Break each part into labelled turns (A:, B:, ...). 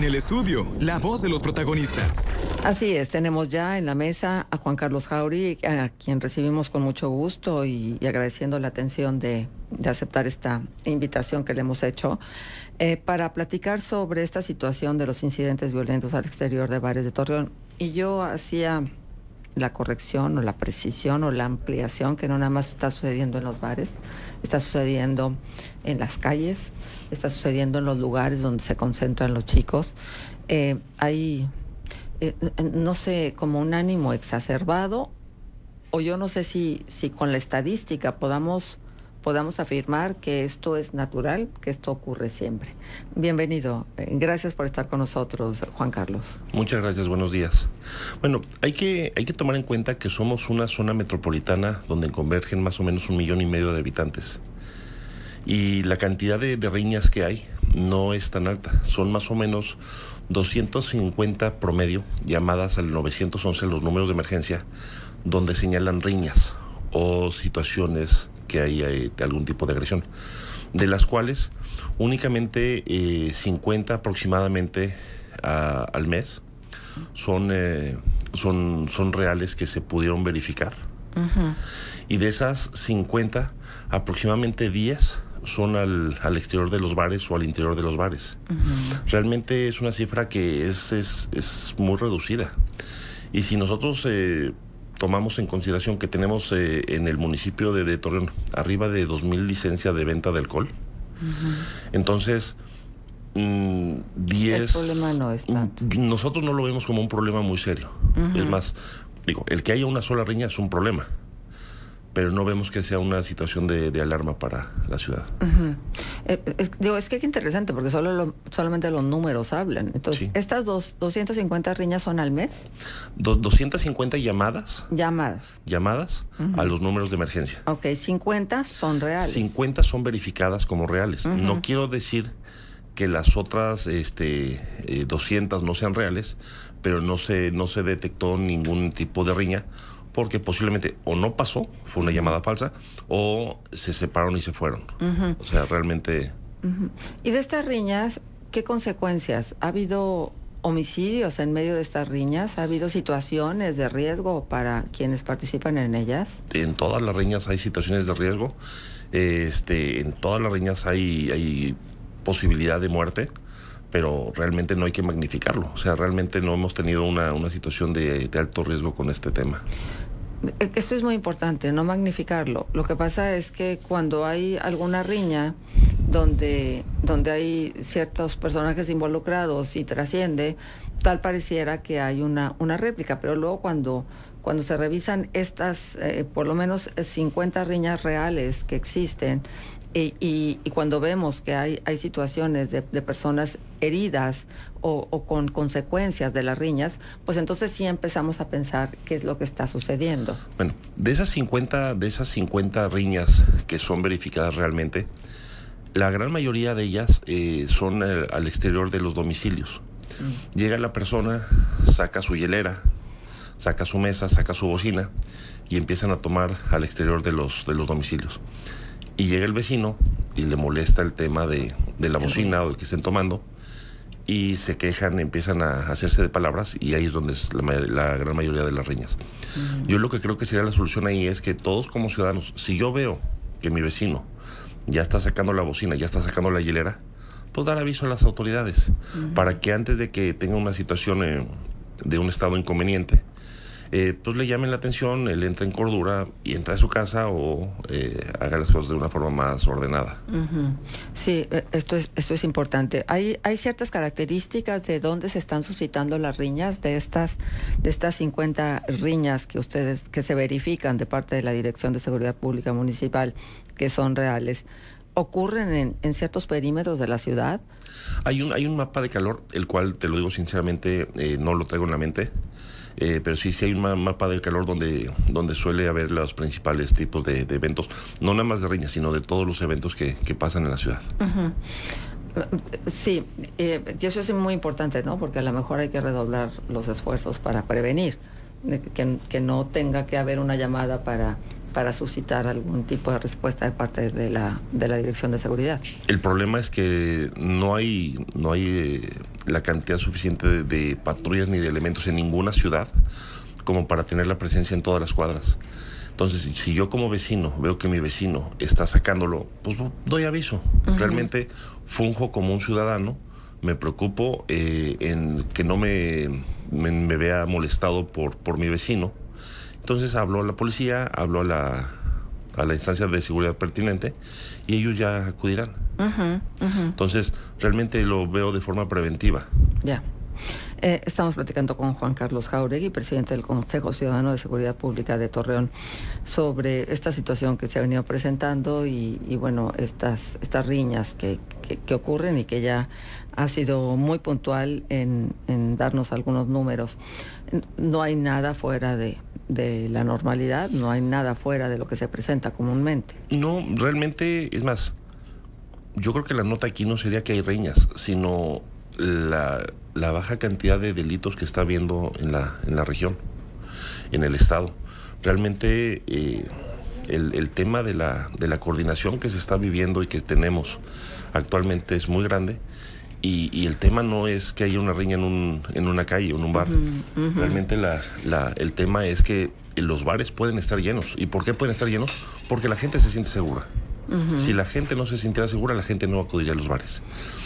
A: En el estudio, la voz de los protagonistas.
B: Así es, tenemos ya en la mesa a Juan Carlos Jáuregui, a quien recibimos con mucho gusto y agradeciendo la atención de aceptar esta invitación que le hemos hecho para platicar sobre esta situación de los incidentes violentos al exterior de bares de Torreón. Y yo hacía la corrección o la precisión o la ampliación que no nada más está sucediendo en los bares, está sucediendo en las calles, está sucediendo en los lugares donde se concentran los chicos. Hay, no sé, como un ánimo exacerbado, o yo no sé si con la estadística podamos afirmar que esto es natural, que esto ocurre siempre. Bienvenido. Gracias por estar con nosotros, Juan Carlos.
C: Muchas gracias, buenos días. Bueno, hay que tomar en cuenta que somos una zona metropolitana donde convergen más o menos 1,5 millones de habitantes. Y la cantidad de riñas que hay no es tan alta. Son más o menos 250 promedio llamadas al 911, los números de emergencia, donde señalan riñas o situaciones que hay de algún tipo de agresión, de las cuales únicamente 50 aproximadamente al mes son reales que se pudieron verificar. Uh-huh. Y de esas 50, aproximadamente 10 son al exterior de los bares o al interior de los bares. Uh-huh. Realmente es una cifra que es muy reducida. Y si nosotros tomamos en consideración que tenemos en el municipio de Torreón arriba de 2,000 licencias de venta de alcohol. Uh-huh. Entonces, 10...
B: El problema no es tanto.
C: Nosotros no lo vemos como un problema muy serio. Uh-huh. Es más, el que haya una sola riña es un problema, pero no vemos que sea una situación de alarma para la ciudad.
B: Uh-huh. Es que qué interesante, porque solamente los números hablan. Entonces, sí. ¿Estas 250 riñas son al mes?
C: 250 llamadas. Llamadas uh-huh. a los números de emergencia.
B: Ok, 50 son reales.
C: 50 son verificadas como reales. Uh-huh. No quiero decir que las otras 200 no sean reales, pero no se detectó ningún tipo de riña, porque posiblemente o no pasó, fue una llamada falsa, o se separaron y se fueron. Uh-huh. O sea, realmente...
B: Uh-huh. Y de estas riñas, ¿qué consecuencias? ¿Ha habido homicidios en medio de estas riñas? ¿Ha habido situaciones de riesgo para quienes participan en ellas?
C: En todas las riñas hay situaciones de riesgo. En todas las riñas hay posibilidad de muerte, pero realmente no hay que magnificarlo. O sea, realmente no hemos tenido una situación de alto riesgo con este tema.
B: Eso es muy importante, no magnificarlo. Lo que pasa es que cuando hay alguna riña donde hay ciertos personajes involucrados y trasciende, tal pareciera que hay una réplica, pero luego cuando se revisan estas, por lo menos 50 riñas reales que existen, y cuando vemos que hay situaciones de personas heridas o con consecuencias de las riñas, pues entonces sí empezamos a pensar qué es lo que está sucediendo.
C: Bueno, de esas 50 riñas que son verificadas realmente, la gran mayoría de ellas son al exterior de los domicilios. Llega la persona, saca su hielera, saca su mesa, saca su bocina y empiezan a tomar al exterior de los domicilios. Y llega el vecino y le molesta el tema de la bocina o de que estén tomando, y se quejan, empiezan a hacerse de palabras, y ahí es donde es la gran mayoría de las riñas. Uh-huh. Yo lo que creo que sería la solución ahí es que todos como ciudadanos, si yo veo que mi vecino ya está sacando la bocina, ya está sacando la hielera, pues dar aviso a las autoridades, uh-huh. para que antes de que tenga una situación de un estado inconveniente, pues le llamen la atención, él entra en cordura y entra a su casa o haga las cosas de una forma más ordenada.
B: Uh-huh. Sí, esto es importante. Hay ciertas características de dónde se están suscitando las riñas, de estas 50 riñas que se verifican de parte de la Dirección de Seguridad Pública Municipal, que son reales. ¿Ocurren en ciertos perímetros de la ciudad?
C: Hay un mapa de calor, el cual, te lo digo sinceramente, no lo traigo en la mente. Pero sí hay un mapa de calor donde suele haber los principales tipos de eventos, no nada más de riñas, sino de todos los eventos que pasan en la ciudad.
B: Uh-huh. Sí, y eso es muy importante, ¿no? Porque a lo mejor hay que redoblar los esfuerzos para prevenir, que no tenga que haber una llamada para suscitar algún tipo de respuesta de parte de la Dirección de Seguridad.
C: El problema es que no hay la cantidad suficiente de patrullas ni de elementos en ninguna ciudad como para tener la presencia en todas las cuadras. Entonces, si yo como vecino veo que mi vecino está sacándolo, pues doy aviso. Realmente funjo como un ciudadano, me preocupo en que no me vea molestado por mi vecino. Entonces hablo a la policía, hablo a la instancia de seguridad pertinente y ellos ya acudirán. Entonces, realmente lo veo de forma preventiva.
B: Ya. Estamos platicando con Juan Carlos Jáuregui, presidente del Consejo Ciudadano de Seguridad Pública de Torreón, sobre esta situación que se ha venido presentando y bueno, estas riñas que ocurren y que ya ha sido muy puntual en darnos algunos números. No hay nada fuera de la normalidad, no hay nada fuera de lo que se presenta comúnmente.
C: No, realmente, es más, yo creo que la nota aquí no sería que hay riñas, sino la baja cantidad de delitos que está habiendo en la región, en el estado. Realmente el tema de la coordinación que se está viviendo y que tenemos actualmente es muy grande. Y el tema no es que haya una riña en una calle o en un bar. Realmente el tema es que los bares pueden estar llenos. ¿Y por qué pueden estar llenos? Porque la gente se siente segura. Si la gente no se sintiera segura, la gente no acudiría a los bares.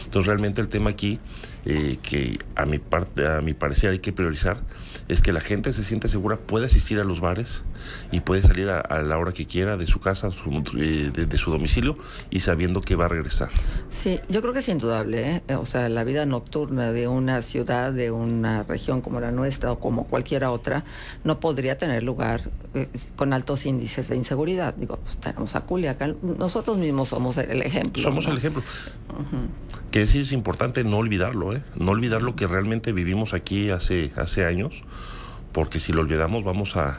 C: Entonces, realmente el tema aquí, que a mi parecer hay que priorizar, es que la gente se siente segura, puede asistir a los bares y puede salir a la hora que quiera de su casa, de su domicilio, y sabiendo que va a regresar.
B: Sí, yo creo que es indudable, ¿eh? O sea, la vida nocturna de una ciudad, de una región como la nuestra o como cualquiera otra, no podría tener lugar con altos índices de inseguridad. Digo, pues tenemos a Culiacán, nosotros mismos somos el ejemplo.
C: Somos, ¿no?, el ejemplo. Que sí es importante no olvidarlo, no olvidar lo que realmente vivimos aquí hace años, porque si lo olvidamos vamos a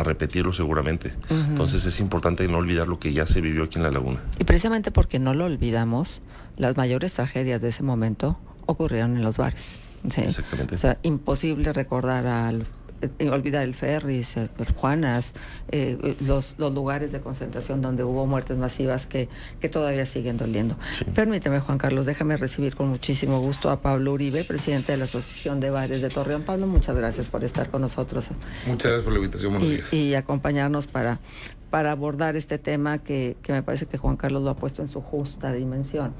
C: repetirlo seguramente. Entonces es importante no olvidar lo que ya se vivió aquí en La Laguna.
B: Y precisamente porque no lo olvidamos, las mayores tragedias de ese momento ocurrieron en los bares. ¿Sí?
C: Exactamente.
B: O sea, imposible recordar olvidar el Ferris, el Juanas, los lugares de concentración donde hubo muertes masivas que todavía siguen doliendo. Sí. Permíteme, Juan Carlos, déjame recibir con muchísimo gusto a Pablo Uribe, presidente de la Asociación de Bares de Torreón. Pablo, muchas gracias por estar con nosotros.
D: Muchas gracias por la invitación, buenos días.
B: Y acompañarnos para abordar este tema que me parece que Juan Carlos lo ha puesto en su justa dimensión.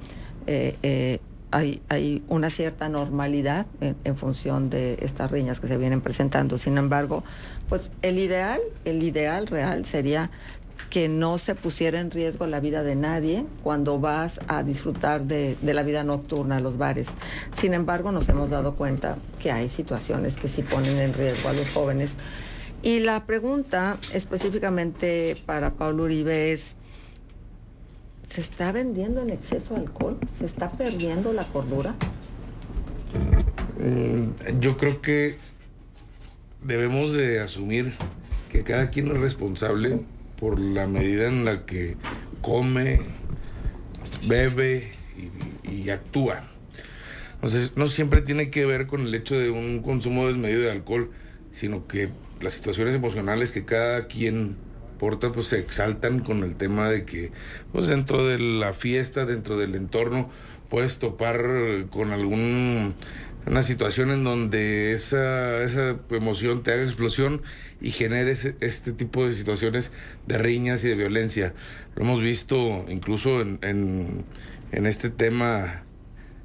B: Hay una cierta normalidad en función de estas riñas que se vienen presentando. Sin embargo, pues el ideal real sería que no se pusiera en riesgo la vida de nadie cuando vas a disfrutar de la vida nocturna a los bares. Sin embargo, nos hemos dado cuenta que hay situaciones que sí ponen en riesgo a los jóvenes. Y la pregunta específicamente para Pablo Uribe es: ¿se está vendiendo en exceso alcohol? ¿Se está perdiendo la cordura?
D: Yo creo que debemos de asumir que cada quien es responsable por la medida en la que come, bebe y actúa. Entonces, no siempre tiene que ver con el hecho de un consumo desmedido de alcohol, sino que las situaciones emocionales que cada quien porta, pues se exaltan con el tema de que, pues dentro de la fiesta, dentro del entorno, puedes topar con una situación en donde esa emoción te haga explosión y genere este tipo de situaciones de riñas y de violencia. Lo hemos visto incluso en este tema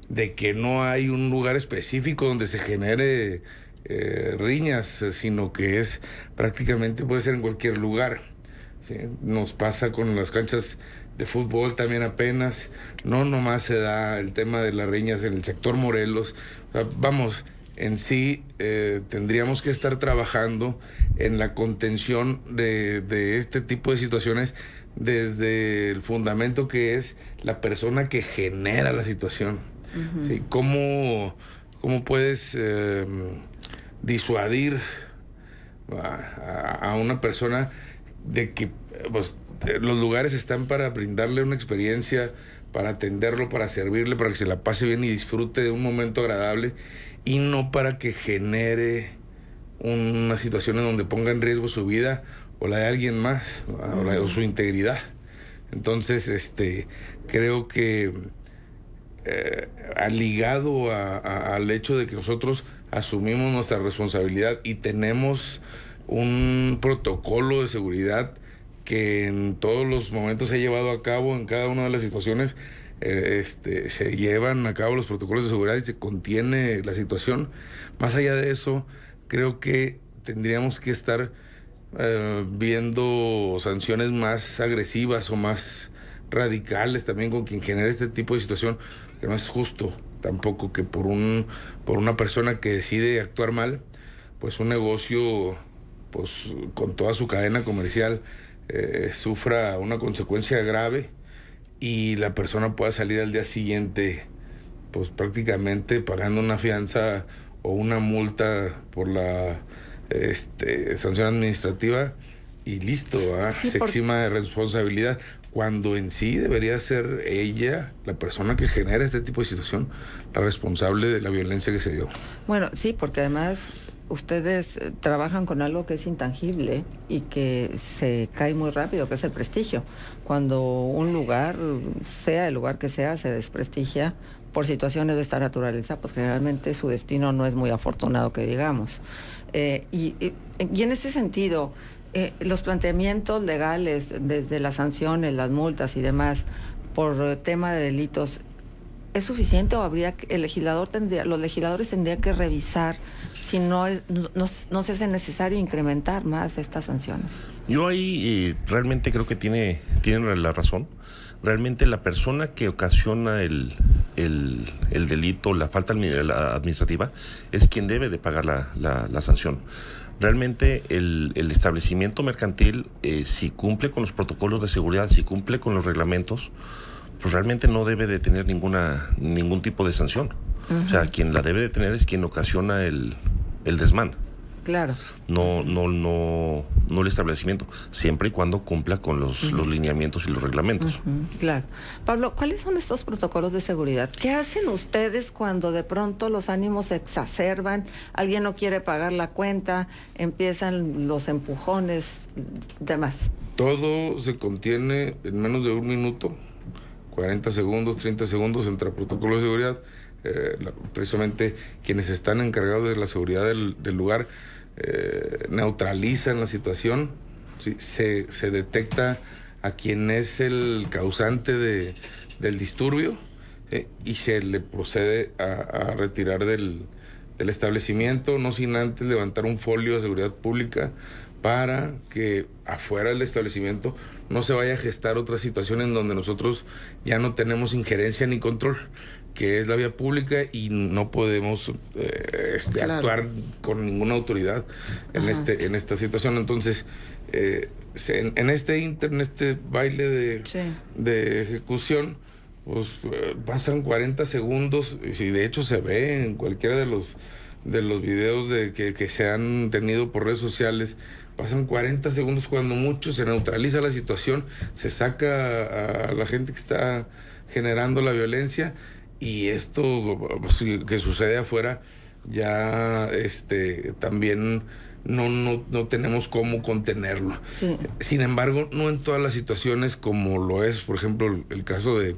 D: de que no hay un lugar específico donde se genere riñas, sino que es prácticamente, puede ser en cualquier lugar. Sí, nos pasa con las canchas de fútbol también apenas. No nomás se da el tema de las riñas en el sector Morelos. O sea, vamos, en sí tendríamos que estar trabajando en la contención de este tipo de situaciones desde el fundamento que es la persona que genera la situación. ¿Sí? ¿Cómo puedes disuadir a una persona de que pues, los lugares están para brindarle una experiencia, para atenderlo, para servirle, para que se la pase bien y disfrute de un momento agradable, y no para que genere una situación en donde ponga en riesgo su vida o la de alguien más, o su integridad? Entonces, creo que ligado al hecho de que nosotros asumimos nuestra responsabilidad y tenemos un protocolo de seguridad que en todos los momentos se ha llevado a cabo en cada una de las situaciones. Se llevan a cabo los protocolos de seguridad y se contiene la situación. Más allá de eso, creo que tendríamos que estar viendo sanciones más agresivas o más radicales también con quien genera este tipo de situación, que no es justo tampoco que por una persona que decide actuar mal, pues un negocio pues con toda su cadena comercial sufra una consecuencia grave y la persona pueda salir al día siguiente pues prácticamente pagando una fianza o una multa por la sanción administrativa y listo,
B: Sí,
D: se exima de responsabilidad, cuando en sí debería ser ella, la persona que genera este tipo de situación, la responsable de la violencia que se dio.
B: Bueno, sí, porque además ustedes trabajan con algo que es intangible y que se cae muy rápido, que es el prestigio. Cuando un lugar, sea el lugar que sea, se desprestigia por situaciones de esta naturaleza, pues generalmente su destino no es muy afortunado, que digamos. Y en ese sentido, los planteamientos legales, desde las sanciones, las multas y demás, por tema de delitos, ¿es suficiente o habría que, los legisladores tendrían que revisar si no se hace necesario incrementar más estas sanciones?
C: Yo ahí realmente creo que tienen la razón. Realmente la persona que ocasiona el delito, la falta administrativa, es quien debe de pagar la sanción. Realmente el establecimiento mercantil, si cumple con los protocolos de seguridad, si cumple con los reglamentos, pues realmente no debe de tener ningún tipo de sanción. Uh-huh. O sea, quien la debe de tener es quien ocasiona el desmán.
B: Claro.
C: No el establecimiento, siempre y cuando cumpla con los lineamientos y los reglamentos.
B: Claro. Pablo, ¿cuáles son estos protocolos de seguridad? ¿Qué hacen ustedes cuando de pronto los ánimos se exacerban, alguien no quiere pagar la cuenta, empiezan los empujones, demás?
D: Todo se contiene en menos de 1 minuto, 40 segundos, 30 segundos entre protocolos de seguridad. Precisamente quienes están encargados de la seguridad del lugar neutralizan la situación, ¿sí? Se detecta a quien es el causante del disturbio y se le procede a retirar del establecimiento, no sin antes levantar un folio de seguridad pública para que afuera del establecimiento no se vaya a gestar otra situación en donde nosotros ya no tenemos injerencia ni control, que es la vía pública y no podemos claro, actuar con ninguna autoridad en esta situación. Entonces, en este baile de ejecución, pues pasan 40 segundos, y si de hecho se ve en cualquiera de los videos que se han tenido por redes sociales, pasan 40 segundos cuando mucho, se neutraliza la situación, se saca a la gente que está generando la violencia. Y esto que sucede afuera ya también no tenemos cómo contenerlo. Sí. Sin embargo, no en todas las situaciones, como lo es, por ejemplo, el caso de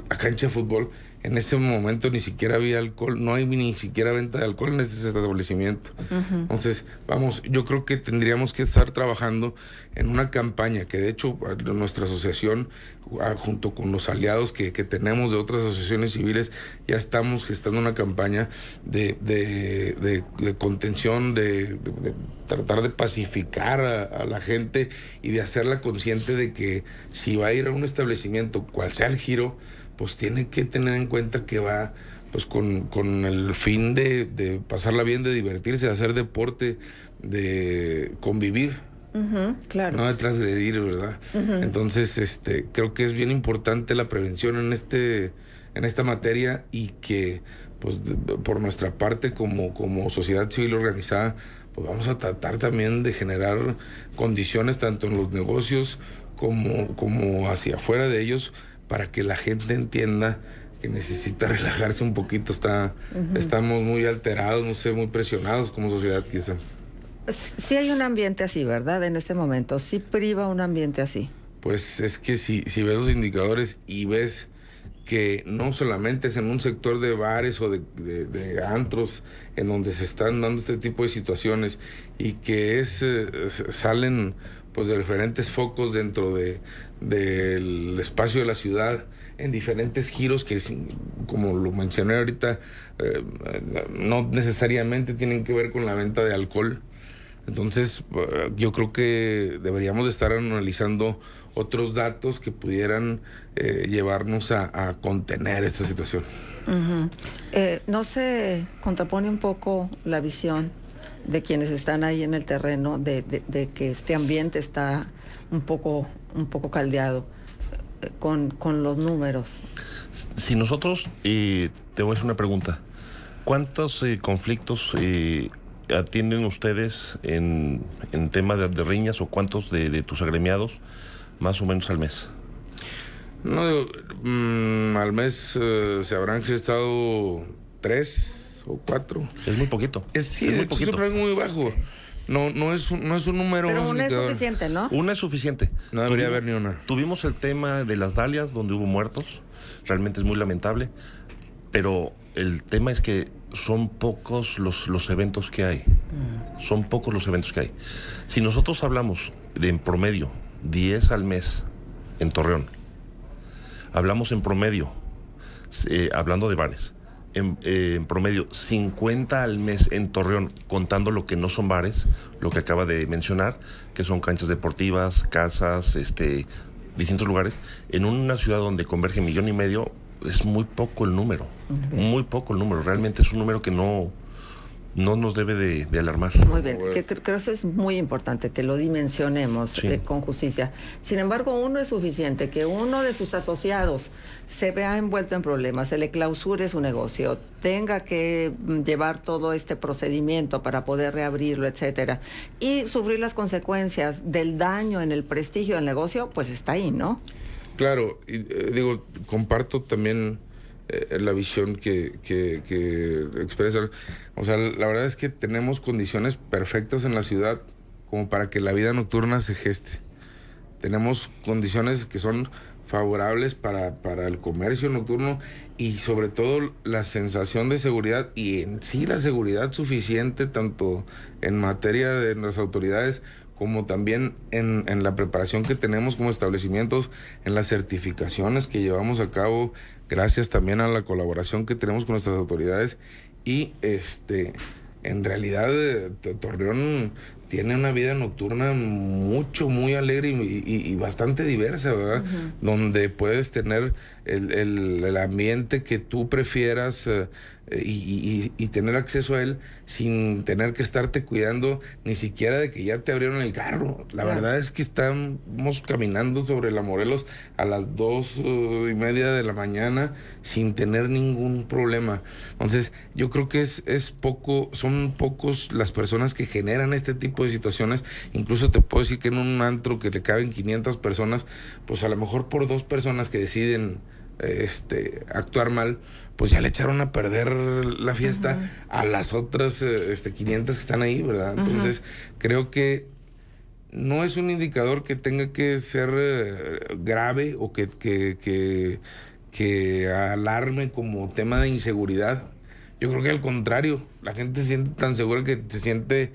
D: la cancha de fútbol. En ese momento ni siquiera había alcohol, no hay ni siquiera venta de alcohol en este establecimiento. Uh-huh. Entonces, yo creo que tendríamos que estar trabajando en una campaña que de hecho nuestra asociación, junto con los aliados que tenemos de otras asociaciones civiles, ya estamos gestando una campaña de contención, de tratar de pacificar a la gente y de hacerla consciente de que si va a ir a un establecimiento, cual sea el giro, pues tiene que tener en cuenta que va pues con el fin de pasarla bien, de divertirse, de hacer deporte, de convivir. Uh-huh, claro. No de transgredir, ¿verdad? Uh-huh. Entonces, creo que es bien importante la prevención en esta materia y que, pues, por nuestra parte, como sociedad civil organizada, pues vamos a tratar también de generar condiciones tanto en los negocios como hacia afuera de ellos, para que la gente entienda que necesita relajarse un poquito. Estamos muy alterados, no sé, muy presionados como sociedad quizás.
B: Sí hay un ambiente así, ¿verdad? En este momento, sí priva un ambiente así.
D: Pues es que si ves los indicadores y ves que no solamente es en un sector de bares o de antros en donde se están dando este tipo de situaciones, y que salen pues de diferentes focos dentro del espacio de la ciudad, en diferentes giros que, como lo mencioné ahorita, no necesariamente tienen que ver con la venta de alcohol. Entonces, yo creo que deberíamos de estar analizando otros datos que pudieran llevarnos a contener esta situación.
B: Uh-huh. ¿No se contrapone un poco la visión de quienes están ahí en el terreno de que este ambiente está un poco caldeado con los números?
C: Si nosotros, te voy a hacer una pregunta. ¿Cuántos conflictos atienden ustedes en tema de riñas, o cuántos de tus agremiados más o menos al mes?
D: No, al mes se habrán gestado 3 o 4.
C: Es muy poquito.
D: Es muy poquito. Es un rango muy bajo. No es un número.
B: Pero una es suficiente, ¿no?
C: Una es suficiente.
D: No debería haber ni una.
C: Tuvimos el tema de las dalias, donde hubo muertos. Realmente es muy lamentable. Pero el tema es que son pocos los eventos que hay. Son pocos los eventos que hay. Si nosotros hablamos de en promedio 10 al mes en Torreón, hablamos en promedio, hablando de bares, en promedio 50 al mes en Torreón, contando lo que no son bares, lo que acaba de mencionar, que son canchas deportivas, casas, distintos lugares, en una ciudad donde converge 1,5 millones, es muy poco el número. Muy poco el número. Realmente es un número que no nos debe de alarmar.
B: Muy bien, creo que eso es muy importante, que lo dimensionemos
C: Sí.
B: Con justicia. Sin embargo, uno es suficiente, que uno de sus asociados se vea envuelto en problemas, se le clausure su negocio, tenga que llevar todo este procedimiento para poder reabrirlo, etcétera, y sufrir las consecuencias del daño en el prestigio del negocio, pues está ahí, ¿no?
D: Claro, y, comparto también la visión que expresan. O sea, la verdad es que tenemos condiciones perfectas en la ciudad como para que la vida nocturna se geste. Tenemos condiciones que son favorables para el comercio nocturno, y sobre todo la sensación de seguridad, y en sí la seguridad suficiente, tanto en materia de las autoridades como también en la preparación que tenemos como establecimientos, en las certificaciones que llevamos a cabo, gracias también a la colaboración que tenemos con nuestras autoridades. Y en realidad Torreón tiene una vida nocturna muy alegre y bastante diversa, ¿verdad? Uh-huh. Donde puedes tener el ambiente que tú prefieras y tener acceso a él sin tener que estarte cuidando ni siquiera de que ya te abrieron el carro. La verdad es que estamos caminando sobre la Morelos a las 2:30 de la mañana sin tener ningún problema. Entonces, yo creo que son pocos las personas que generan este tipo de situaciones. Incluso te puedo decir que en un antro que le caben 500 personas, pues a lo mejor por 2 personas que deciden actuar mal, pues ya le echaron a perder la fiesta. Uh-huh. A las otras 500 que están ahí, ¿verdad? Uh-huh. Entonces, creo que no es un indicador que tenga que ser grave o que alarme como tema de inseguridad. Yo creo que al contrario, la gente se siente tan segura que se siente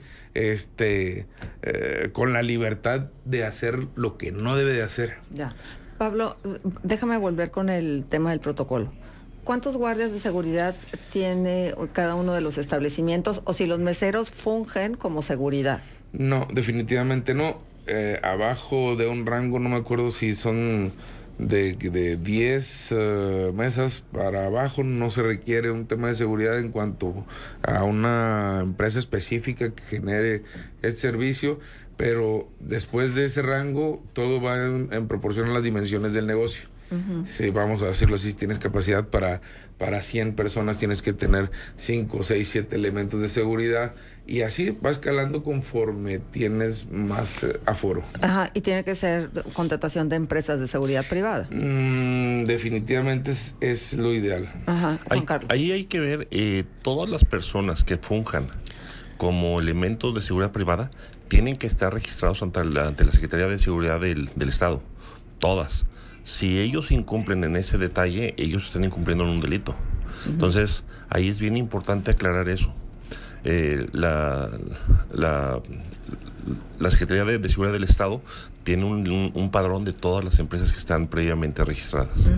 D: con la libertad de hacer lo que no debe de hacer.
B: Ya. Pablo, déjame volver con el tema del protocolo. ¿Cuántos guardias de seguridad tiene cada uno de los establecimientos, o si los meseros fungen como seguridad?
D: No, definitivamente no. Abajo de un rango, no me acuerdo si son de 10 mesas para abajo, no se requiere un tema de seguridad en cuanto a una empresa específica que genere el servicio. Pero después de ese rango, todo va en proporción a las dimensiones del negocio. Uh-huh. Si vamos a decirlo así, tienes capacidad para 100 personas, tienes que tener 5, 6, 7 elementos de seguridad, y así va escalando conforme tienes más aforo.
B: Ajá, y tiene que ser contratación de empresas de seguridad privada.
D: Definitivamente es lo ideal.
B: Ajá, Juan Carlos.
C: Ahí hay que ver todas las personas que funjan como elementos de seguridad privada tienen que estar registrados ante la Secretaría de Seguridad del Estado. Todas. Si ellos incumplen en ese detalle, ellos están incumpliendo en un delito. Entonces, ahí es bien importante aclarar eso. La Secretaría de Seguridad del Estado tiene un padrón de todas las empresas que están previamente registradas.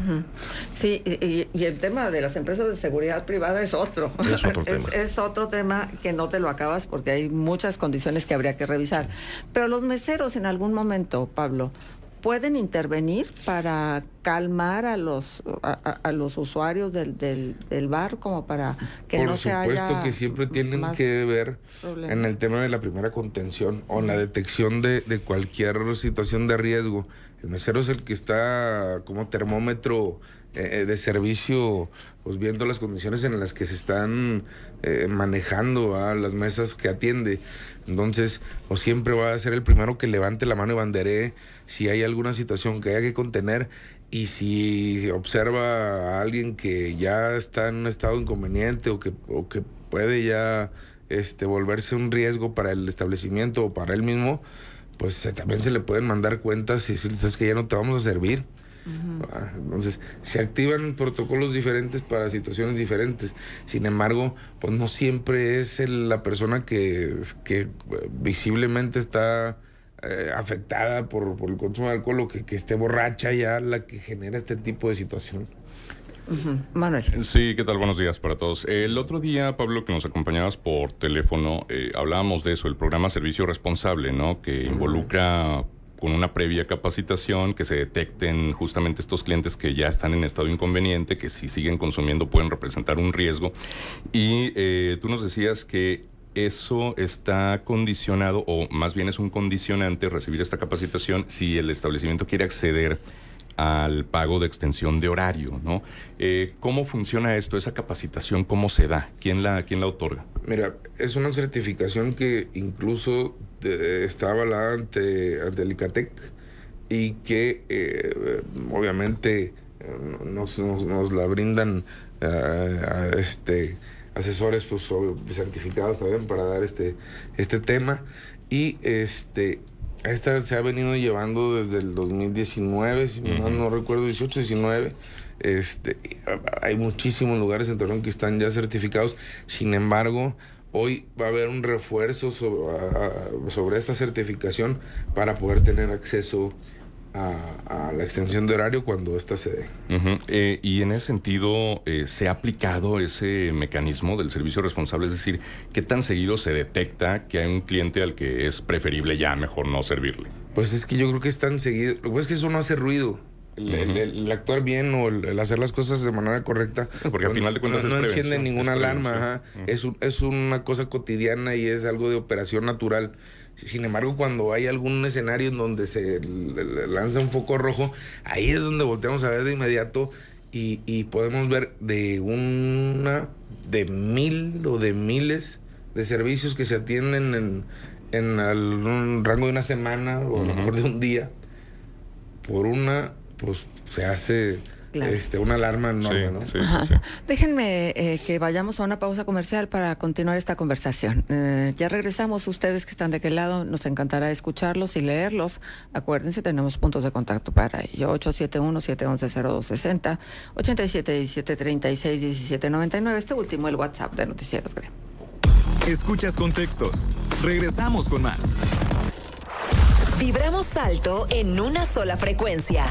B: Sí, y el tema de las empresas de seguridad privada es otro.
C: Es otro tema.
B: Es otro tema que no te lo acabas porque hay muchas condiciones que habría que revisar. Pero los meseros en algún momento, Pablo, ¿pueden intervenir para calmar a los usuarios del bar como para que no se haya...
D: Por supuesto que siempre tienen que ver
B: problemas
D: en el tema de la primera contención o en la detección de cualquier situación de riesgo. El mesero es el que está como termómetro de servicio, pues viendo las condiciones en las que se están manejando a las mesas que atiende. Entonces, o siempre va a ser el primero que levante la mano y banderee si hay alguna situación que haya que contener, y si observa a alguien que ya está en un estado inconveniente o que puede ya volverse un riesgo para el establecimiento o para él mismo, pues también se le pueden mandar cuentas y decirles, es que ya no te vamos a servir. Entonces, se activan protocolos diferentes para situaciones diferentes. Sin embargo, pues no siempre es la persona que visiblemente está afectada por el consumo de alcohol o que esté borracha ya la que genera este tipo de situación.
B: Manuel.
E: Sí, ¿qué tal? Buenos días para todos. El otro día, Pablo, que nos acompañabas por teléfono, hablábamos de eso, el programa Servicio Responsable, ¿no? Que involucra con una previa capacitación, que se detecten justamente estos clientes que ya están en estado inconveniente, que si siguen consumiendo pueden representar un riesgo. Y tú nos decías que eso está condicionado, o más bien es un condicionante recibir esta capacitación si el establecimiento quiere acceder al pago de extensión de horario, ¿no? ¿Cómo funciona esto, esa capacitación? ¿Cómo se da? ¿Quién la otorga?
D: Mira, es una certificación que incluso está avalada ante el ICATEC y que obviamente nos la brindan asesores pues, certificados también para dar este tema. Y esta se ha venido llevando desde el 2019, si no recuerdo, 18, 19. Hay muchísimos lugares en Torreón que están ya certificados. Sin embargo, hoy va a haber un refuerzo sobre esta certificación para poder tener acceso a la extensión de horario cuando ésta se dé.
E: Y en ese sentido, ¿se ha aplicado ese mecanismo del servicio responsable? Es decir, ¿qué tan seguido se detecta que hay un cliente al que es preferible ya mejor no servirle?
D: Pues es que yo creo que es tan seguido. Lo que pasa es que eso no hace ruido. El actuar bien o el hacer las cosas de manera correcta,
E: porque al final de cuentas
D: no
E: es
D: enciende ninguna alarma.
E: Ajá.
D: Es una cosa cotidiana y es algo de operación natural. Sin embargo, cuando hay algún escenario en donde se lanza un foco rojo, ahí es donde volteamos a ver de inmediato y podemos ver de 1,000 o de miles de servicios que se atienden en un rango de una semana o a lo mejor de un día. Por pues se hace una alarma enorme, ¿no?
E: Sí.
B: Déjenme que vayamos a una pausa comercial para continuar esta conversación. Ya regresamos. Ustedes que están de aquel lado, nos encantará escucharlos y leerlos. Acuérdense, tenemos puntos de contacto para ello. 871-711-0260, 87-17-36-17-99. Este último, el WhatsApp de Noticieros Grem.
A: Escuchas Contextos. Regresamos con más.
F: Vibramos alto en una sola frecuencia.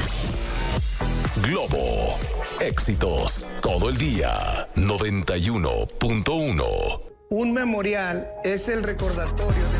G: Globo. Éxitos todo el día. 91.1.
H: Un memorial es el recordatorio de...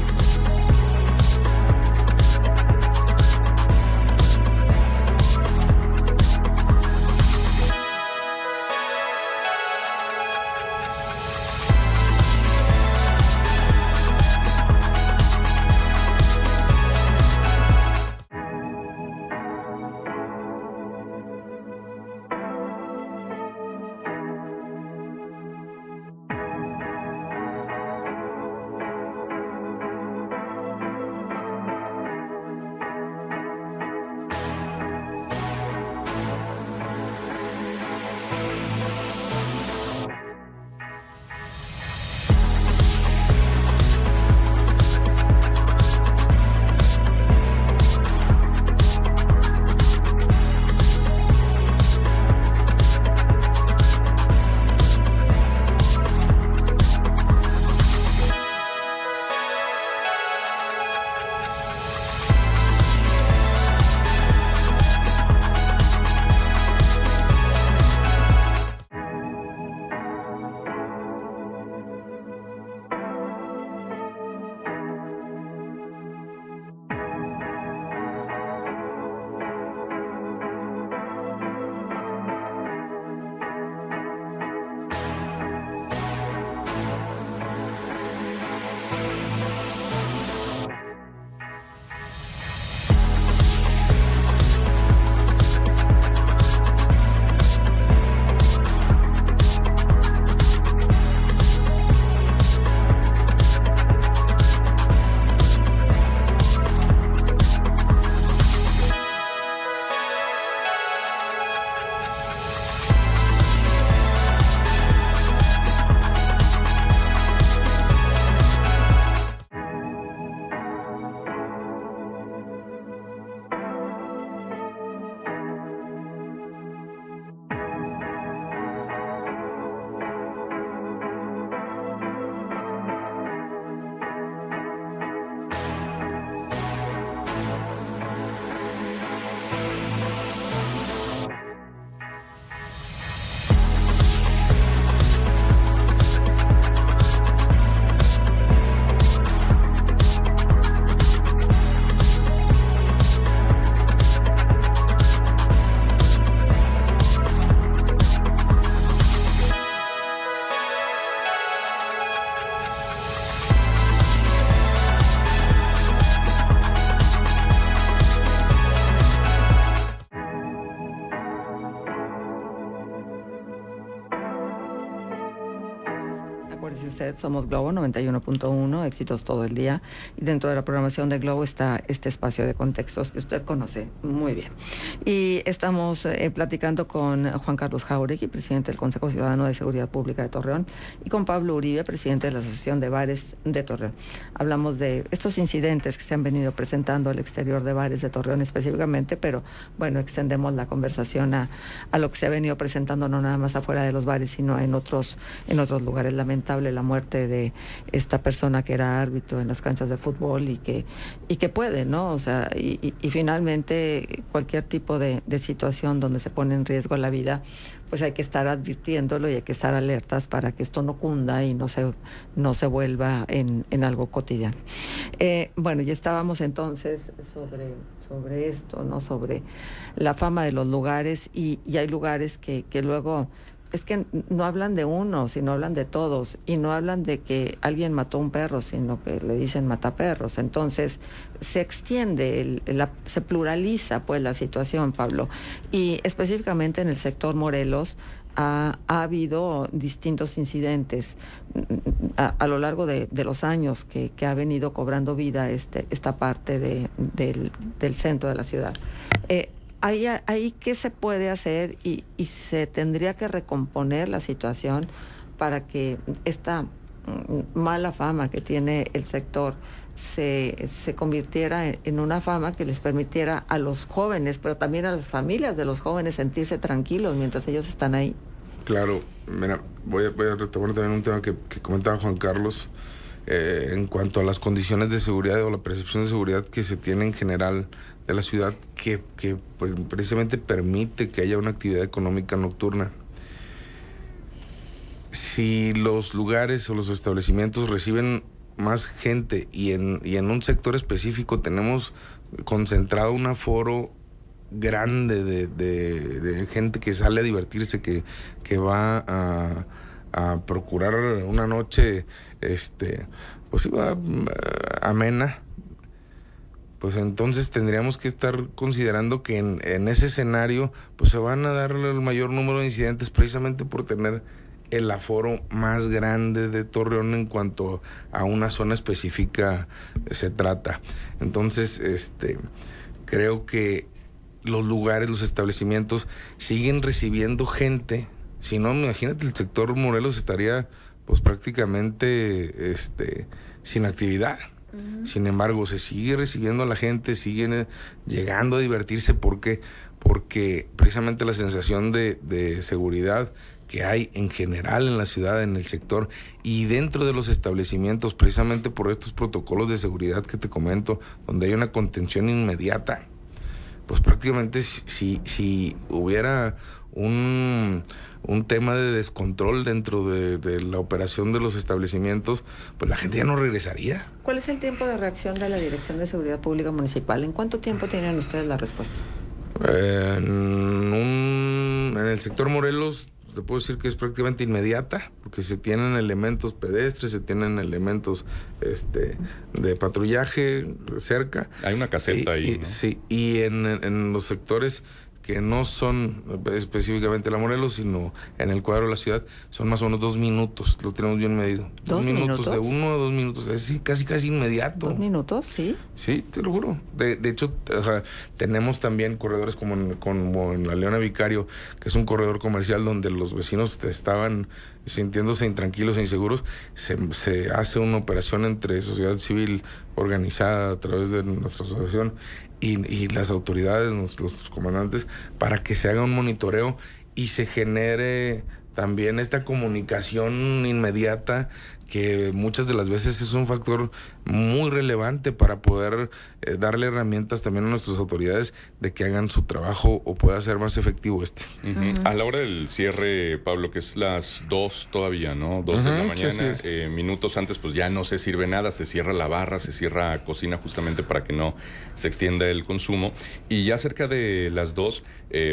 B: Acuérdese usted, somos Globo 91.1, éxitos todo el día. Y dentro de la programación de Globo está este espacio de contextos que usted conoce muy bien. Y estamos platicando con Juan Carlos Jáuregui, presidente del Consejo Ciudadano de Seguridad Pública de Torreón, y con Pablo Uribe, presidente de la Asociación de Bares de Torreón. Hablamos de estos incidentes que se han venido presentando al exterior de bares de Torreón específicamente, pero bueno, extendemos la conversación a lo que se ha venido presentando no nada más afuera de los bares, sino en otros lugares. Lamentable la muerte de esta persona que era árbitro en las canchas de fútbol y que puede, ¿no? O sea, y finalmente cualquier tipo de situación donde se pone en riesgo la vida, pues hay que estar advirtiéndolo y hay que estar alertas para que esto no cunda y no se vuelva en algo cotidiano. Bueno, ya estábamos entonces sobre esto, ¿no? Sobre la fama de los lugares y hay lugares que luego es que no hablan de uno, sino hablan de todos, y no hablan de que alguien mató a un perro, sino que le dicen mataperros. Entonces se extiende, se pluraliza pues la situación, Pablo, y específicamente en el sector Morelos ha habido distintos incidentes a lo largo de los años que ha venido cobrando vida esta parte del centro de la ciudad. Ahí ¿qué se puede hacer y se tendría que recomponer la situación para que esta mala fama que tiene el sector se convirtiera en una fama que les permitiera a los jóvenes, pero también a las familias de los jóvenes sentirse tranquilos mientras ellos están ahí?
D: Claro, mira, voy a retomar también un tema que comentaba Juan Carlos en cuanto a las condiciones de seguridad o la percepción de seguridad que se tiene en general de la ciudad que pues, precisamente permite que haya una actividad económica nocturna. Si los lugares o los establecimientos reciben más gente y en un sector específico tenemos concentrado un aforo grande de gente que sale a divertirse, que va a procurar una noche pues iba amena, pues entonces tendríamos que estar considerando que en ese escenario pues se van a dar el mayor número de incidentes precisamente por tener el aforo más grande de Torreón en cuanto a una zona específica se trata. Entonces, creo que los lugares, los establecimientos siguen recibiendo gente. Si no, imagínate, el sector Morelos estaría pues prácticamente sin actividad. Uh-huh. Sin embargo, se sigue recibiendo a la gente, siguen llegando a divertirse. ¿Por qué? Porque precisamente la sensación de seguridad que hay en general en la ciudad, en el sector y dentro de los establecimientos, precisamente por estos protocolos de seguridad que te comento, donde hay una contención inmediata, pues prácticamente si hubiera un tema de descontrol dentro de la operación de los establecimientos, pues la gente ya no regresaría.
B: ¿Cuál es el tiempo de reacción de la Dirección de Seguridad Pública Municipal? ¿En cuánto tiempo tienen ustedes la respuesta?
D: En el sector Morelos te puedo decir que es prácticamente inmediata, porque se tienen elementos pedestres, se tienen elementos de patrullaje cerca.
E: Hay una caseta ahí, ¿no?
D: Sí, y en los sectores que no son específicamente la Morelos, sino en el cuadro de la ciudad, son más o menos 2 minutos, lo tenemos bien medido.
B: 2 minutos.
D: De 1 a 2 minutos, es casi inmediato.
B: 2 minutos, sí.
D: Sí, te lo juro. De hecho, o sea, tenemos también corredores como en la Leona Vicario, que es un corredor comercial donde los vecinos estaban sintiéndose intranquilos e inseguros. Se hace una operación entre sociedad civil organizada a través de nuestra asociación y las autoridades, los comandantes, para que se haga un monitoreo y se genere también esta comunicación inmediata, que muchas de las veces es un factor muy relevante para poder darle herramientas también a nuestras autoridades de que hagan su trabajo o pueda ser más efectivo Uh-huh.
E: A la hora del cierre, Pablo, que es las 2 todavía, ¿no? 2 de la mañana,
D: sí.
E: Minutos antes pues ya no se sirve nada, se cierra la barra, se cierra cocina justamente para que no se extienda el consumo. Y ya cerca de las 2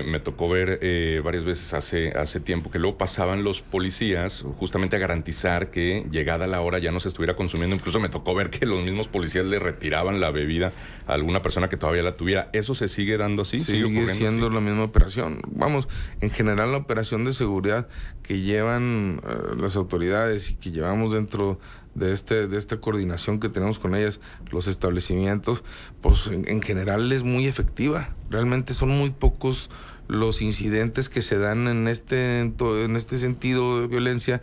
E: me tocó ver varias veces hace tiempo que luego pasaban los policías justamente a garantizar que llegada la hora ya no se estuviera consumiendo. Incluso me tocó ver que los mismos policías le retiraban la bebida a alguna persona que todavía la tuviera. ¿Eso se sigue dando así?
D: Sigue siendo la misma operación. Vamos, en general la operación de seguridad que llevan las autoridades y que llevamos dentro de esta coordinación que tenemos con ellas, los establecimientos, pues en general es muy efectiva. Realmente son muy pocos los incidentes que se dan en este sentido de violencia.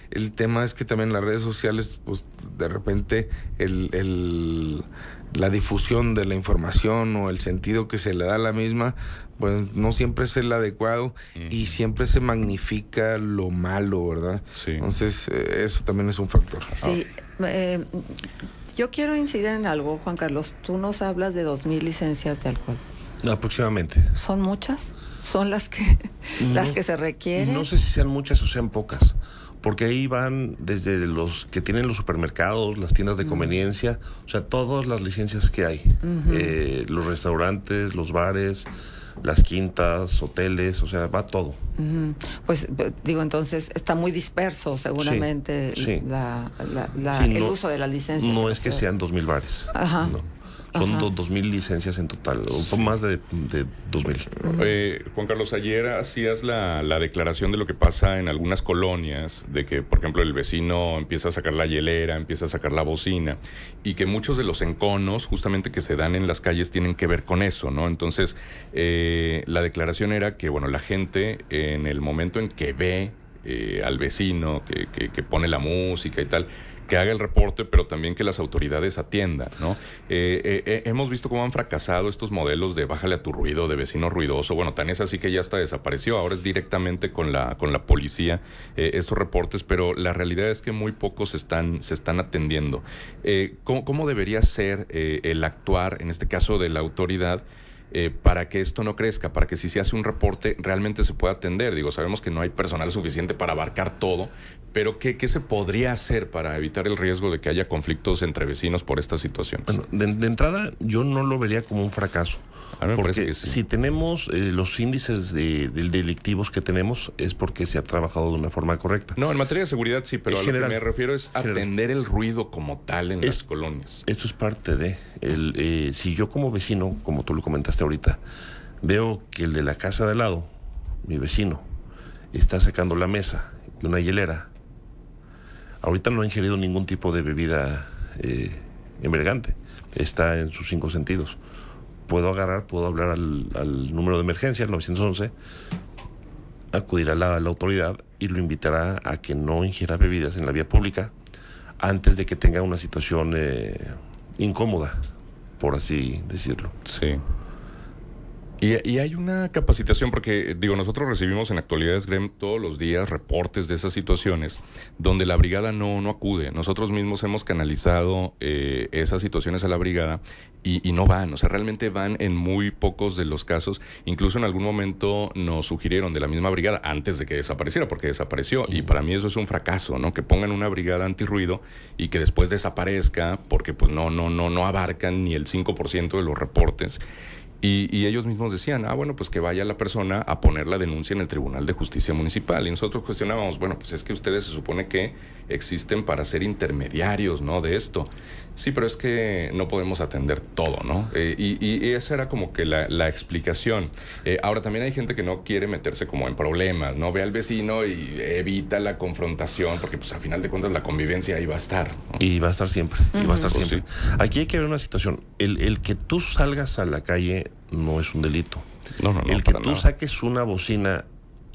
D: El tema es que también las redes sociales, pues de repente la difusión de la información o el sentido que se le da a la misma, pues no siempre es el adecuado y siempre se magnifica lo malo, ¿verdad?
E: Sí.
D: Entonces, eso también es un factor.
B: Sí. Yo quiero incidir en algo, Juan Carlos. Tú nos hablas de 2,000 licencias de alcohol.
C: Aproximadamente.
B: ¿Son muchas? ¿Son las que se requieren?
C: No sé si sean muchas o sean pocas, porque ahí van desde los que tienen los supermercados, las tiendas de conveniencia, o sea, todas las licencias que hay. Los restaurantes, los bares, las quintas, hoteles, o sea, va todo.
B: Pues digo, entonces está muy disperso seguramente
C: Sí.
B: el uso de las licencias.
C: No es que sean 2,000 bares.
B: Ajá.
C: No. Son 2,000 licencias en total, un poco más de 2,000.
E: Juan Carlos, ayer hacías la declaración de lo que pasa en algunas colonias, de que, por ejemplo, el vecino empieza a sacar la hielera, empieza a sacar la bocina, y que muchos de los enconos, justamente que se dan en las calles, tienen que ver con eso, ¿no? Entonces, la declaración era que, bueno, la gente, en el momento en que ve al vecino, que pone la música y tal, que haga el reporte, pero también que las autoridades atiendan, ¿no? Hemos visto cómo han fracasado estos modelos de bájale a tu ruido, de vecino ruidoso. Bueno, tan es así que ya hasta desapareció. Ahora es directamente con la policía estos reportes, pero la realidad es que muy pocos se están atendiendo. ¿Cómo debería ser el actuar, en este caso de la autoridad, para que esto no crezca, para que si se hace un reporte realmente se pueda atender? Digo, sabemos que no hay personal suficiente para abarcar todo, pero ¿qué se podría hacer para evitar el riesgo de que haya conflictos entre vecinos por estas situaciones?
C: Bueno, de entrada yo no lo vería como un fracaso.
E: A mí me parece
C: Porque
E: que sí.
C: si tenemos los índices delictivos que tenemos es porque se ha trabajado de una forma correcta.
E: No, en materia de seguridad sí, pero
C: En
E: a
C: general,
E: lo que me refiero es atender el ruido como tal en las colonias.
C: Esto es parte de... si yo como vecino, como tú lo comentaste ahorita, veo que el de la casa de al lado, mi vecino, está sacando la mesa y una hielera, ahorita no ha ingerido ningún tipo de bebida embriagante, está en sus 5 sentidos. Puedo hablar al número de emergencia, el 911, acudir a la autoridad y lo invitará a que no ingiera bebidas en la vía pública antes de que tenga una situación incómoda, por así decirlo.
E: Sí. Y hay una capacitación, porque digo, nosotros recibimos en Actualidades GREM todos los días reportes de esas situaciones donde la brigada no acude. Nosotros mismos hemos canalizado esas situaciones a la brigada y no van, o sea, realmente van en muy pocos de los casos. Incluso en algún momento nos sugirieron de la misma brigada antes de que desapareciera, porque desapareció, y para mí eso es un fracaso, ¿no? Que pongan una brigada antirruido y que después desaparezca porque pues no abarcan ni el 5% de los reportes. Y ellos mismos decían, bueno, pues que vaya la persona a poner la denuncia en el Tribunal de Justicia Municipal. Y nosotros cuestionábamos, bueno, pues es que ustedes se supone que existen para ser intermediarios, ¿no?, de esto. Sí, pero es que no podemos atender todo, ¿no? Y esa era como que la explicación. Ahora, también hay gente que no quiere meterse como en problemas, ¿no? Ve al vecino y evita la confrontación, porque pues al final de cuentas la convivencia ahí va a estar, ¿no?
C: Y va a estar siempre,
E: Pues sí.
C: Aquí hay que ver una situación. El que tú salgas a la calle no es un delito.
E: No,
C: el que
E: para
C: tú
E: nada.
C: saques una bocina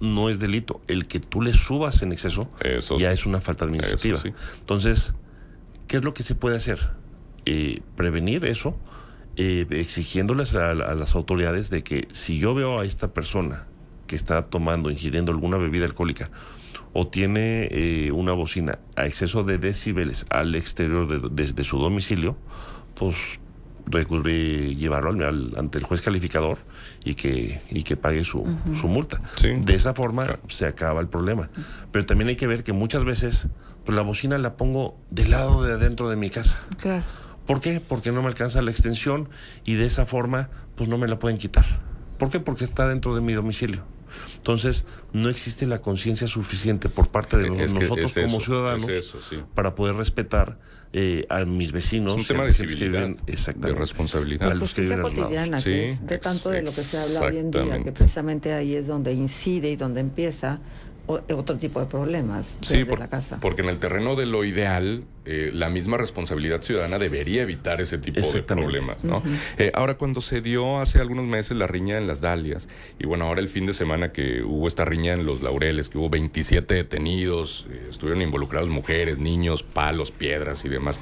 C: no es delito. El que tú le subas en exceso
E: Eso
C: ya
E: sí.
C: es una falta administrativa.
E: Eso sí.
C: Entonces, ¿qué es lo que se puede hacer? Prevenir eso, exigiéndoles a las autoridades de que si yo veo a esta persona que está ingiriendo alguna bebida alcohólica o tiene una bocina a exceso de decibeles al exterior de su domicilio, pues llevarlo ante el juez calificador y que pague su multa.
E: Sí.
C: De esa forma,
E: Claro,
C: se acaba el problema. Pero también hay que ver que muchas veces pues la bocina la pongo del lado de adentro de mi casa.
B: Claro.
C: ¿Por qué? Porque no me alcanza la extensión y de esa forma pues no me la pueden quitar. ¿Por qué? Porque está dentro de mi domicilio. Entonces, no existe la conciencia suficiente por parte de nosotros como ciudadanos para poder respetar a mis vecinos.
E: Es un tema de civilidad,
C: de
E: responsabilidad.
B: La justicia cotidiana, que es de tanto de lo que se habla hoy en día, que precisamente ahí es donde incide y donde empieza otro tipo de problemas de la casa.
E: Porque en el terreno de lo ideal, la misma responsabilidad ciudadana debería evitar ese tipo de problemas, ¿no? Ahora, cuando se dio hace algunos meses la riña en Las Dalias, y bueno, ahora el fin de semana que hubo esta riña en Los Laureles, que hubo 27 detenidos, estuvieron involucrados mujeres, niños, palos, piedras y demás.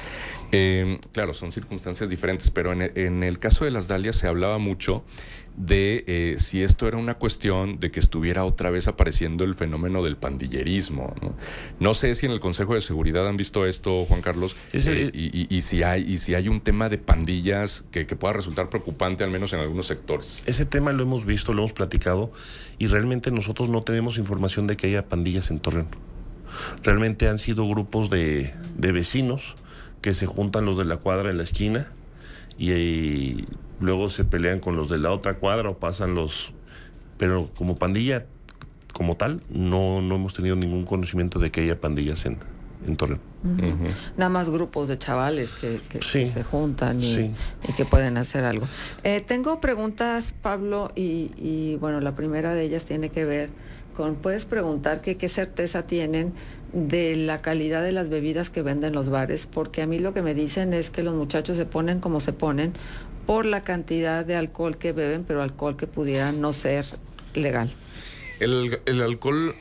E: Claro, son circunstancias diferentes, pero en el caso de Las Dalias se hablaba mucho de si esto era una cuestión de que estuviera otra vez apareciendo el fenómeno del pandillerismo, ¿no? No sé si en el Consejo de Seguridad han visto esto, Juan Carlos, y si hay un tema de pandillas que pueda resultar preocupante, al menos en algunos sectores.
C: Ese tema lo hemos visto, lo hemos platicado, y realmente nosotros no tenemos información de que haya pandillas en Torreón. Realmente han sido grupos de vecinos que se juntan, los de la cuadra en la esquina, y luego se pelean con los de la otra cuadra o pasan pero como pandilla como tal no hemos tenido ningún conocimiento de que haya pandillas en Torreón.
B: Nada más grupos de chavales que se juntan y que pueden hacer algo. Tengo preguntas, Pablo, y bueno, la primera de ellas tiene que ver con, puedes preguntar qué certeza tienen de la calidad de las bebidas que venden los bares, porque a mí lo que me dicen es que los muchachos se ponen como se ponen por la cantidad de alcohol que beben, pero alcohol que pudiera no ser legal.
D: El alcohol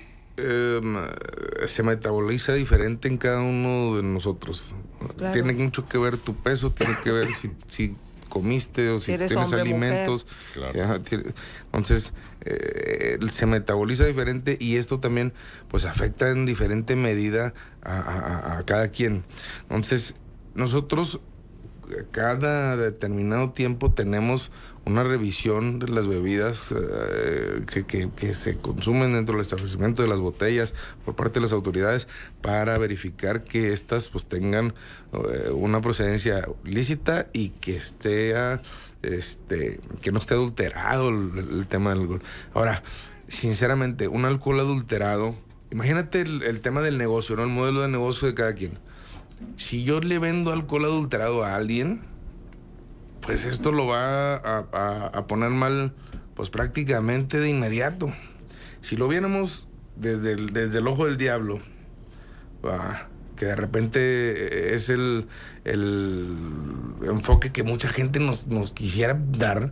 D: se metaboliza diferente en cada uno de nosotros. Claro. Tiene mucho que ver tu peso, tiene que ver si comiste o si tienes hombre, alimentos. Claro. Entonces, se metaboliza diferente y esto también pues afecta en diferente medida a cada quien. Entonces, nosotros cada determinado tiempo tenemos una revisión de las bebidas que se consumen dentro del establecimiento, de las botellas, por parte de las autoridades, para verificar que estas pues tengan una procedencia lícita y que que no esté adulterado el tema del alcohol. Ahora, sinceramente, un alcohol adulterado, imagínate el tema del negocio, ¿no? El modelo de negocio de cada quien. Si yo le vendo alcohol adulterado a alguien, pues esto lo va a poner mal, pues prácticamente de inmediato. Si lo viéramos desde el ojo del diablo, que de repente es el enfoque que mucha gente nos quisiera dar,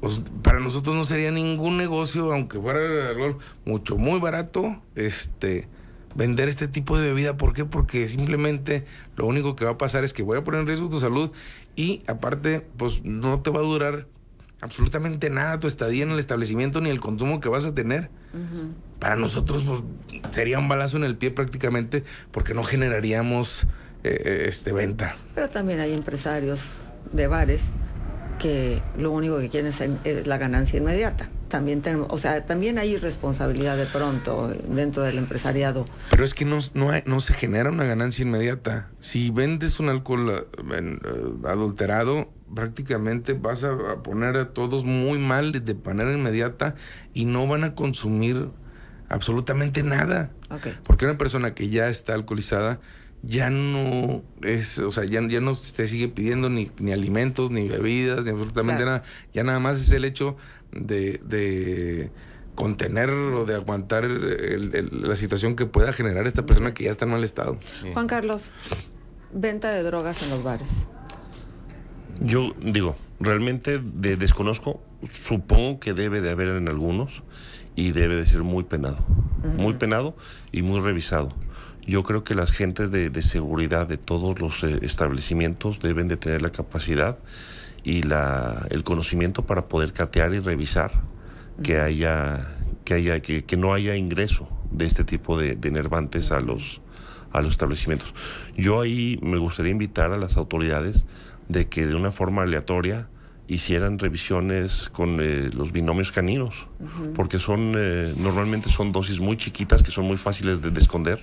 D: pues para nosotros no sería ningún negocio, aunque fuera algo mucho, muy barato, vender este tipo de bebida. ¿Por qué? Porque simplemente lo único que va a pasar es que voy a poner en riesgo tu salud y aparte, pues no te va a durar absolutamente nada tu estadía en el establecimiento ni el consumo que vas a tener. Para nosotros, pues sería un balazo en el pie prácticamente porque no generaríamos venta.
B: Pero también hay empresarios de bares que lo único que quieren es la ganancia inmediata. También tenemos, o sea, también hay irresponsabilidad de pronto dentro del empresariado.
D: Pero es que no se genera una ganancia inmediata. Si vendes un alcohol adulterado, prácticamente vas a poner a todos muy mal de manera inmediata y no van a consumir absolutamente nada.
B: Okay.
D: Porque una persona que ya está alcoholizada ya no es, o sea, ya no te sigue pidiendo ni alimentos, ni bebidas, ni absolutamente nada. Ya nada más es el hecho de contener o de aguantar la situación que pueda generar esta persona que ya está en mal estado.
B: Juan Carlos, venta de drogas en los bares.
C: Yo digo, realmente desconozco, supongo que debe de haber en algunos y debe de ser muy penado, muy penado y muy revisado. Yo creo que las gentes de seguridad de todos los establecimientos deben de tener la capacidad y el conocimiento para poder catear y revisar que no haya ingreso de este tipo de enervantes a los establecimientos. Yo ahí me gustaría invitar a las autoridades de que de una forma aleatoria hicieran revisiones con los binomios caninos, porque normalmente son dosis muy chiquitas que son muy fáciles de esconder.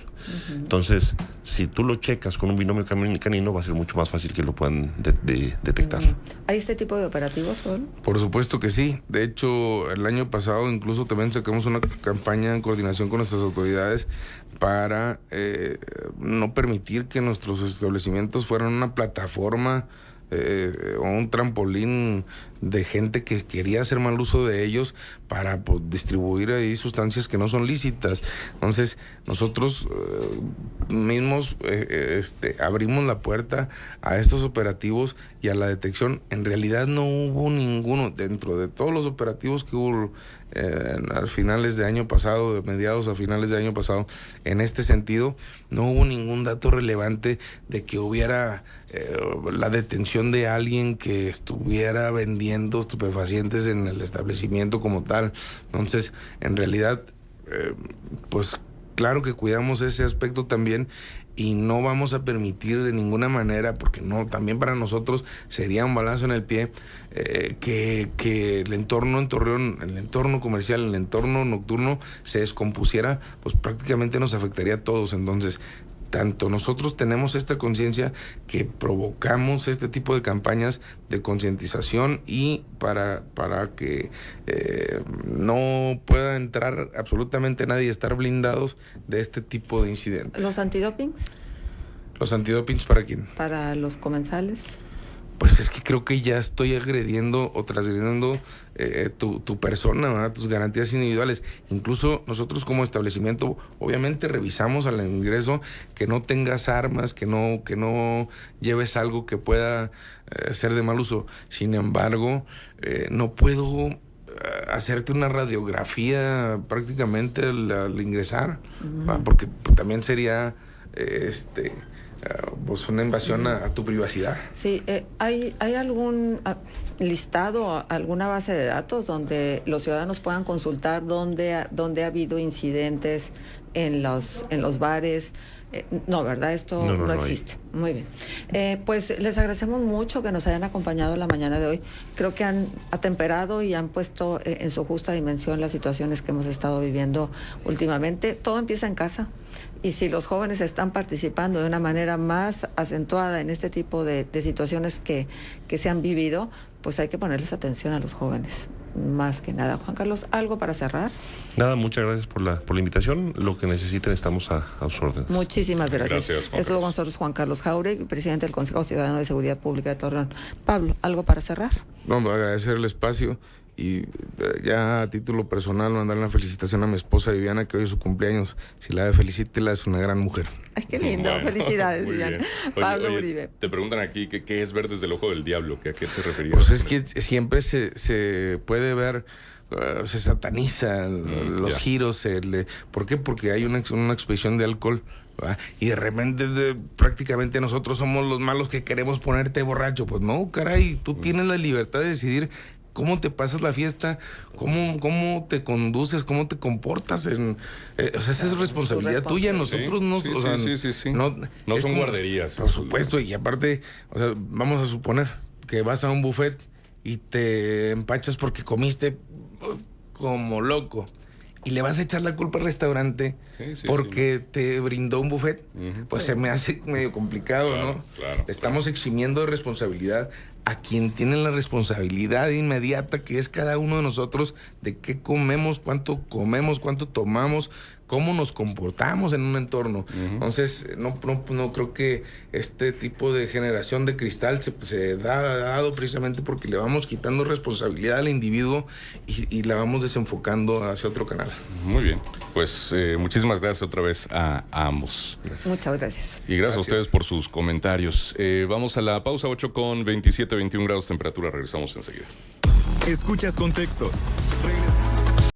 C: Entonces, si tú lo checas con un binomio canino, va a ser mucho más fácil que lo puedan detectar.
B: ¿Hay este tipo de operativos, Pablo?
D: Por supuesto que sí. De hecho, el año pasado incluso también sacamos una campaña en coordinación con nuestras autoridades para no permitir que nuestros establecimientos fueran una plataforma o un trampolín de gente que quería hacer mal uso de ellos para distribuir ahí sustancias que no son lícitas. Entonces, nosotros mismos abrimos la puerta a estos operativos y a la detección. En realidad no hubo ninguno dentro de todos los operativos que hubo a finales de año pasado, de mediados a finales de año pasado, en este sentido, no hubo ningún dato relevante de que hubiera la detención de alguien que estuviera vendiendo estupefacientes en el establecimiento como tal. Entonces, en realidad, pues claro que cuidamos ese aspecto también y no vamos a permitir de ninguna manera, porque no, también para nosotros sería un balazo en el pie, que el entorno en Torreón, el entorno comercial, el entorno nocturno se descompusiera, pues prácticamente nos afectaría a todos. Entonces, tanto nosotros tenemos esta conciencia que provocamos este tipo de campañas de concientización y para que no pueda entrar absolutamente nadie, estar blindados de este tipo de incidentes.
B: ¿Los antidopings?
D: ¿Los antidopings para quién?
B: ¿Para los comensales?
D: Pues es que creo que ya estoy agrediendo o transgrediendo tu persona, ¿verdad? Tus garantías individuales. Incluso nosotros como establecimiento, obviamente revisamos al ingreso que no tengas armas, que no lleves algo que pueda ser de mal uso. Sin embargo, no puedo hacerte una radiografía prácticamente al ingresar, porque también sería pues una invasión a tu privacidad.
B: Sí, ¿hay algún listado, alguna base de datos donde los ciudadanos puedan consultar dónde ha habido incidentes en los bares? No, ¿verdad? Esto no existe. Muy bien. Pues les agradecemos mucho que nos hayan acompañado la mañana de hoy. Creo que han atemperado y han puesto en su justa dimensión las situaciones que hemos estado viviendo últimamente. Todo empieza en casa. Y si los jóvenes están participando de una manera más acentuada en este tipo de situaciones que se han vivido, pues hay que ponerles atención a los jóvenes, más que nada. Juan Carlos, ¿algo para cerrar?
C: Nada, muchas gracias por la invitación. Lo que necesiten estamos a sus órdenes.
B: Muchísimas gracias.
E: Gracias, Juan
B: Estuvo con nosotros Juan Carlos Jauregui, presidente del Consejo Ciudadano de Seguridad Pública de Torreón. Pablo, ¿algo para cerrar?
D: No, agradecer el espacio y ya a título personal mandar una felicitación a mi esposa Viviana, que hoy es su cumpleaños. Si la felicítela, es una gran mujer.
B: Ay, qué lindo.
E: Bueno,
B: felicidades,
E: muy
B: Viviana.
E: bien.
B: Pablo Uribe.
E: Te preguntan aquí qué es ver desde el ojo del diablo, ¿a qué te referías?
D: Pues es que siempre se puede ver, se satanizan los giros. ¿Por qué? Porque hay una exposición de alcohol, ¿verdad? Y de repente prácticamente nosotros somos los malos que queremos ponerte borracho. Pues no, caray, tú tienes la libertad de decidir cómo te pasas la fiesta, cómo te conduces, cómo te comportas. O sea, esa es responsabilidad tuya. Nosotros no
E: son guarderías.
D: Por supuesto, y aparte, o sea, vamos a suponer que vas a un buffet y te empachas porque comiste como loco y le vas a echar la culpa al restaurante porque te brindó un buffet. Pues se me hace medio complicado,
E: claro,
D: ¿no? Estamos eximiendo de responsabilidad a quien tiene la responsabilidad inmediata, que es cada uno de nosotros, de qué comemos, cuánto tomamos, cómo nos comportamos en un entorno. Entonces, no creo que este tipo de generación de cristal se ha dado precisamente porque le vamos quitando responsabilidad al individuo y la vamos desenfocando hacia otro canal.
E: Muy bien, pues muchísimas gracias otra vez a ambos.
B: Gracias. Muchas gracias.
E: Y gracias a ustedes por sus comentarios. Vamos a la pausa, 8:27, 21 grados temperatura. Regresamos enseguida.
A: Escuchas Contextos. Regresamos.